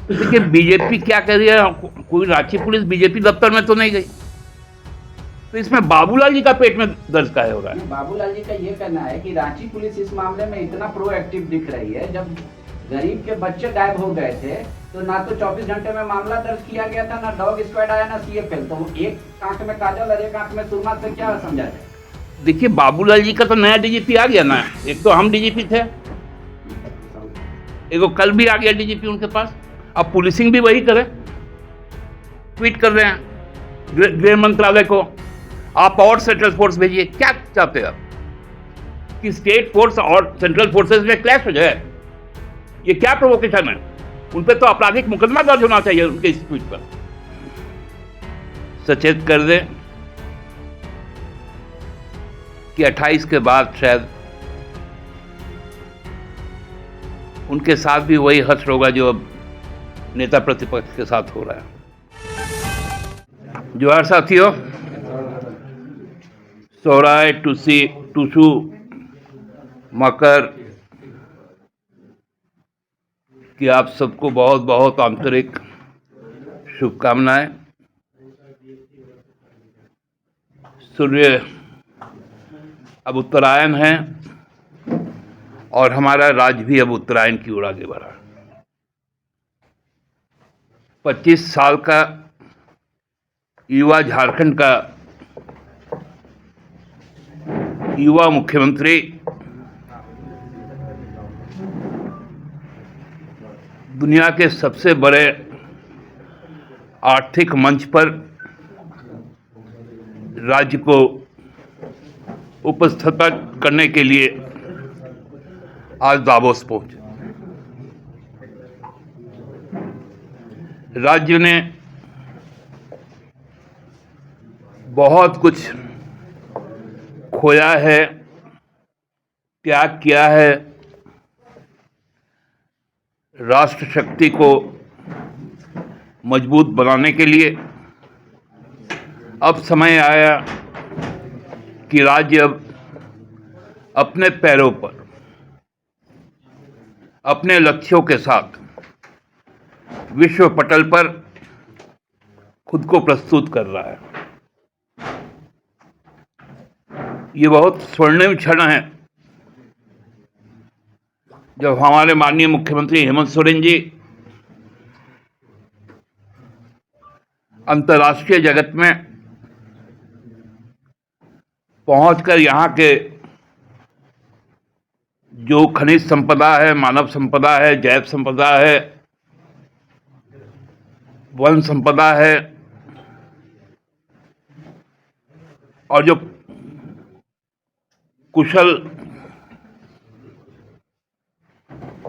देखिए बीजेपी क्या कर रही है, कोई रांची पुलिस बीजेपी दफ्तर में तो नहीं गई, तो इसमें बाबूलाल जी का पेट में दर्द काहे हो रहा है? बाबूलाल जी का ये कहना है कि रांची पुलिस इस मामले में इतना प्रोएक्टिव दिख रही है, जब गरीब के बच्चे गायब हो गए थे तो ना तो 24 घंटे में मामला दर्ज किया गया था, ना डॉग स्क्वाड आया, ना सीएफएल। तो एक आंख में काजल और एक आंख में सुरमा से क्या समझा जाए? देखिए बाबूलाल जी का तो नया डीजीपी आ गया ना, एक तो हम डीजीपी थे, एक कल भी आ गया डीजीपी उनके पास। अब पुलिसिंग भी वही करे, ट्वीट कर रहे हैं गृह मंत्रालय को आप और सेंट्रल फोर्स भेजिए। क्या चाहते हैं आप कि स्टेट फोर्स और सेंट्रल फोर्सेस में क्लैश हो जाए? ये क्या प्रोवोकेशन है? उन पर तो आपराधिक मुकदमा दर्ज होना चाहिए उनके इस ट्वीट पर। सचेत कर दें कि 28 के बाद शायद उनके साथ भी वही हश्र होगा जो अब नेता प्रतिपक्ष के साथ हो रहा है। जोहार साथियों, सोहराय, टूसू, मकर की आप सबको बहुत बहुत आंतरिक शुभकामनाएं। सूर्य अब उत्तरायण है और हमारा राज्य भी अब उत्तरायण की ओर आगे बढ़ा। 25 साल का युवा झारखंड का युवा मुख्यमंत्री दुनिया के सबसे बड़े आर्थिक मंच पर राज्य को उपस्थापित करने के लिए आज दावोस पहुंचे। राज्य ने बहुत कुछ खोया है, त्याग किया है। राष्ट्र शक्ति को मजबूत बनाने के लिए अब समय आया कि राज्य अब अपने पैरों पर, अपने लक्ष्यों के साथ विश्व पटल पर खुद को प्रस्तुत कर रहा है। ये बहुत स्वर्णिम क्षण है जब हमारे माननीय मुख्यमंत्री हेमंत सोरेन जी अंतर्राष्ट्रीय जगत में पहुंचकर यहाँ के जो खनिज संपदा है, मानव संपदा है, जैव संपदा है, वन संपदा है और जो कुशल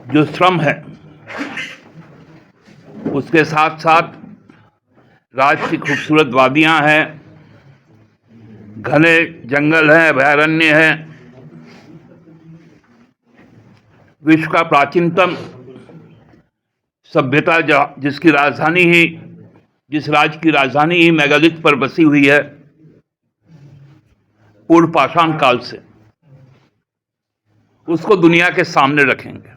जो श्रम है, उसके साथ साथ राज्य की खूबसूरत वादियां हैं, घने जंगल हैं, अभयारण्य हैं, विश्व का प्राचीनतम सभ्यता जिसकी राजधानी ही, जिस राज्य की राजधानी ही मेगालिथ पर बसी हुई है पूर्व पाषाण काल से, उसको दुनिया के सामने रखेंगे।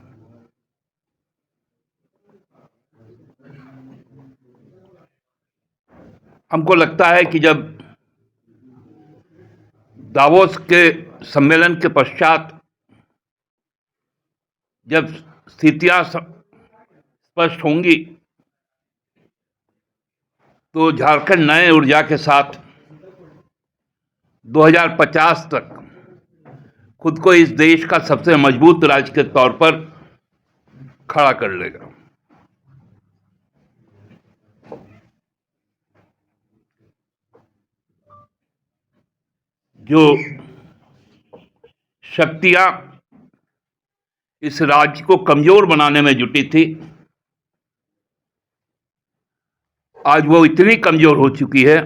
हमको लगता है कि जब दावोस के सम्मेलन के पश्चात जब स्थितियां स्पष्ट होंगी तो झारखंड नए ऊर्जा के साथ 2050 तक खुद को इस देश का सबसे मजबूत राज्य के तौर पर खड़ा कर लेगा। जो शक्तियां इस राज्य को कमजोर बनाने में जुटी थी, आज वो इतनी कमजोर हो चुकी है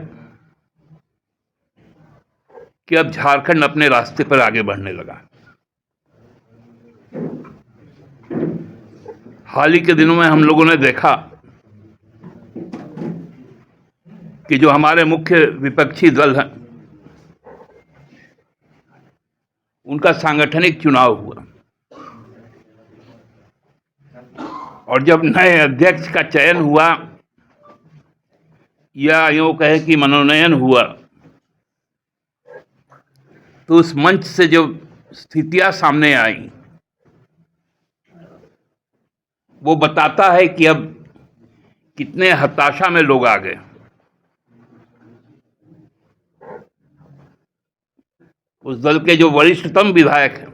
कि अब झारखंड अपने रास्ते पर आगे बढ़ने लगा। हाल ही के दिनों में हम लोगों ने देखा कि जो हमारे मुख्य विपक्षी दल हैं, उनका सांगठनिक चुनाव हुआ। और जब नए अध्यक्ष का चयन हुआ या यूं कहे कि मनोनयन हुआ, तो उस मंच से जो स्थितियां सामने आई वो बताता है कि अब कितने हताशा में लोग आ गए। उस दल के जो वरिष्ठतम विधायक हैं,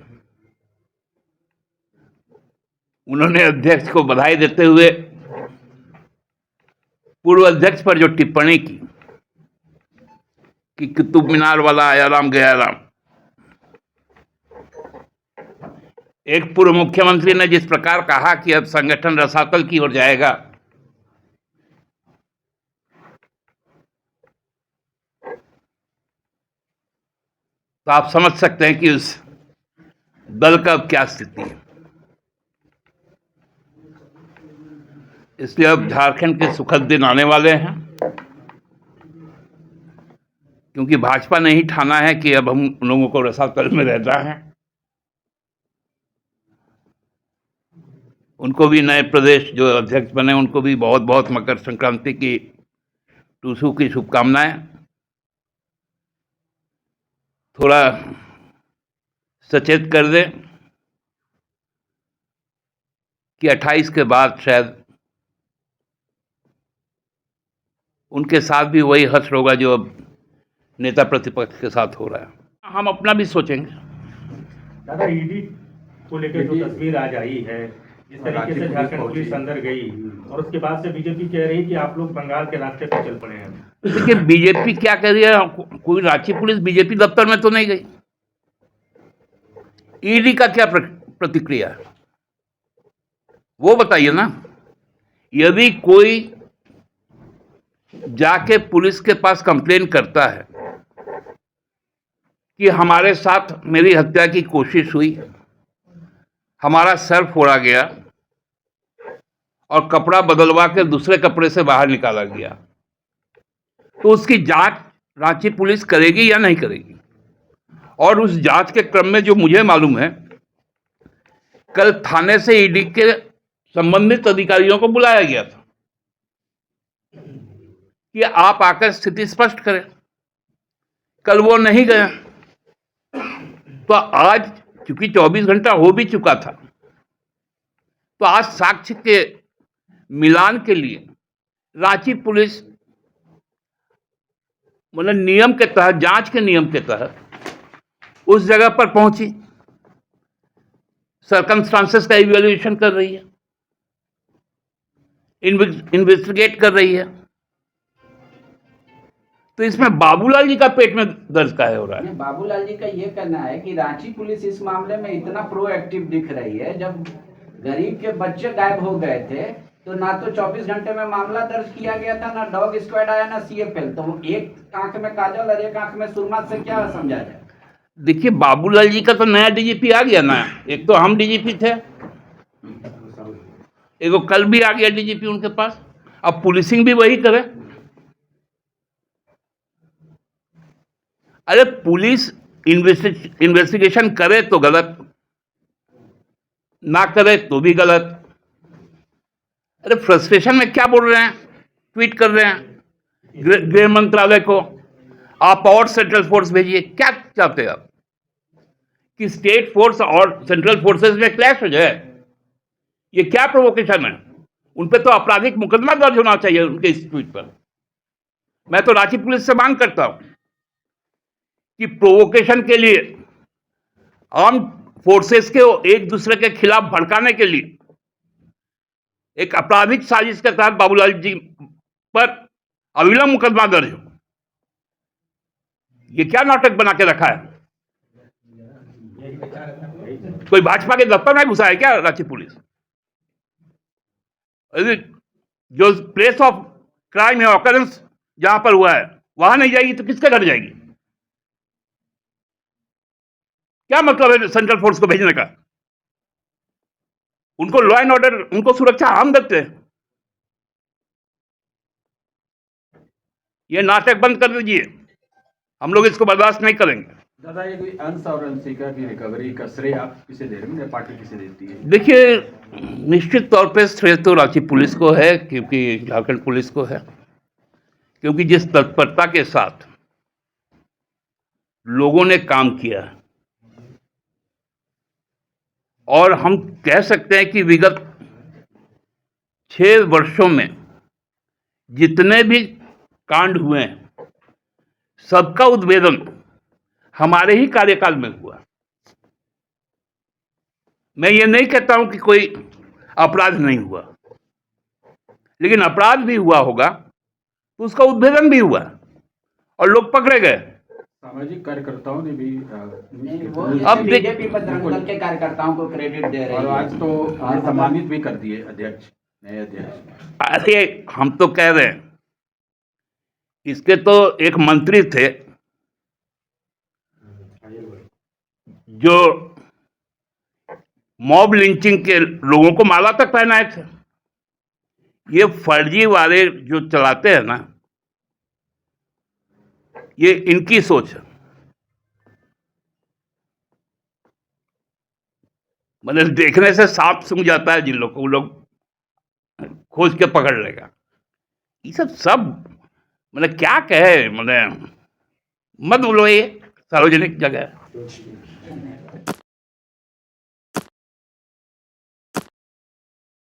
उन्होंने अध्यक्ष को बधाई देते हुए पूर्व अध्यक्ष पर जो टिप्पणी की कि कुतुब मीनार वाला आया राम गया राम, एक पूर्व मुख्यमंत्री ने जिस प्रकार कहा कि अब संगठन रसातल की ओर जाएगा, तो आप समझ सकते हैं कि उस दल का अब क्या स्थिति है। इसलिए अब झारखंड के सुखद दिन आने वाले हैं, क्योंकि भाजपा ने ही ठाना है कि अब हम लोगों को रसातल में रहना है। उनको भी नए प्रदेश जो अध्यक्ष बने उनको भी बहुत बहुत मकर संक्रांति की टूसू की शुभकामनाएं। थोड़ा सचेत कर दें कि 28 के बाद शायद उनके साथ भी वही हश्र होगा जो अब नेता प्रतिपक्ष के साथ हो रहा है। हम अपना भी सोचेंगे। दादा, ईडी को लेकर जो तस्वीर आज आई है, जिस तरीके से झारखंड पुलिस अंदर गई और उसके बाद से बीजेपी कह रही है कि आप लोग बंगाल के रास्ते पर चल पड़े हैं। देखिए, बीजेपी क्या कह रही है, कोई रांची पुलिस बीजेपी दफ्तर में तो नहीं गई। ईडी का क्या प्रतिक्रिया है वो बताइए ना। यदि कोई जाके पुलिस के पास कंप्लेन करता है कि हमारे साथ मेरी हत्या की कोशिश हुई, हमारा सर फोड़ा गया और कपड़ा बदलवा के दूसरे कपड़े से बाहर निकाला गया, तो उसकी जांच रांची पुलिस करेगी या नहीं करेगी। और उस जांच के क्रम में जो मुझे मालूम है, कल थाने से ईडी के संबंधित अधिकारियों को बुलाया गया था कि आप आकर स्थिति स्पष्ट करें। कल वो नहीं गए, तो आज चूंकि 24 घंटा हो भी चुका था, तो आज साक्ष्य के मिलान के लिए रांची पुलिस मतलब नियम के तहत, जांच के नियम के तहत उस जगह पर पहुंची, सर्कमस्टांसेस का इवैल्यूएशन कर रही है, इन्वेस्टिगेट कर रही है। तो इसमें बाबूलाल जी का पेट में दर्द काहे हो रहा है? बाबूलाल जी का ये कहना है कि रांची पुलिस इस मामले में इतना प्रोएक्टिव दिख रही है, जब गरीब के बच्चे गायब हो गए थे तो ना तो 24 घंटे में मामला दर्ज किया गया था, ना डॉग स्क्वाड आया, ना सीएफएल। तो एक आंख में काजल और एक आंख में सुरमा से क्या समझा जाए? देखिए, बाबूलाल जी का तो नया डीजीपी आ गया ना। एक तो हम डीजीपी थे, एक कल भी आ गया डीजीपी उनके पास। अब पुलिसिंग भी वही करे। अरे पुलिस इन्वेस्टिगेशन करे तो गलत, ना करे तो भी गलत। अरे फ्रस्ट्रेशन में क्या बोल रहे हैं, ट्वीट कर रहे हैं गृह मंत्रालय को आप और सेंट्रल फोर्स भेजिए। क्या चाहते हैं आप कि स्टेट फोर्स और सेंट्रल फोर्सेस में क्लैश हो जाए? ये क्या प्रोवोकेशन है? उन पे तो आपराधिक मुकदमा दर्ज होना चाहिए उनके इस ट्वीट पर। मैं तो रांची पुलिस से मांग करता हूं कि प्रोवोकेशन के लिए, आर्म फोर्सेस के एक दूसरे के खिलाफ भड़काने के लिए एक आपराधिक साजिश के तहत बाबूलाल जी पर अविलंब मुकदमा दर्ज हो। ये क्या नाटक बना के रखा है? कोई भाजपा के दफ्तर में घुसा है क्या रांची पुलिस? जो प्लेस ऑफ क्राइम या ऑकरेंस जहां पर हुआ है वहां नहीं जाएगी तो किसके घर जाएगी? क्या मतलब है सेंट्रल फोर्स को भेजने का? उनको लॉ एंड ऑर्डर, उनको सुरक्षा हम देते हैं। ये नाटक बंद कर दीजिए, हम लोग इसको बर्दाश्त नहीं करेंगे। दादा ये कोई अंश और अंशिका की रिकवरी का श्रेय आप किसे दे रहे हैं, पार्टी किसे देती है? देखिए, निश्चित तौर पे श्रेय तो रांची पुलिस को है, क्योंकि झारखंड पुलिस को है, क्योंकि जिस तत्परता के साथ लोगों ने काम किया है, और हम कह सकते हैं कि विगत 6 वर्षों में जितने भी कांड हुए हैं, सबका उद्भेदन हमारे ही कार्यकाल में हुआ। मैं ये नहीं कहता हूं कि कोई अपराध नहीं हुआ, लेकिन अपराध भी हुआ होगा तो उसका उद्भेदन भी हुआ और लोग पकड़े गए। सामाजिक कार्यकर्ताओं ने भी नहीं, वो अब देख- बीजेपी बजरंग दल के कार्यकर्ताओं को क्रेडिट दे रही और है। आज तो सम्मानित भी कर दिए अध्यक्ष, नए अध्यक्ष। अरे हम तो कह रहे हैं, इसके तो एक मंत्री थे जो मॉब लिंचिंग के लोगों को माला तक पहनाए थे। ये फर्जी वाले जो चलाते हैं ना, ये इनकी सोच है। मतलब देखने से सांप सूंघ जाता है, जिन लोग को वो लोग खोज के पकड़ लेगा। ये सब मतलब क्या कहे, मतलब मत बोलो, ये सार्वजनिक जगह है।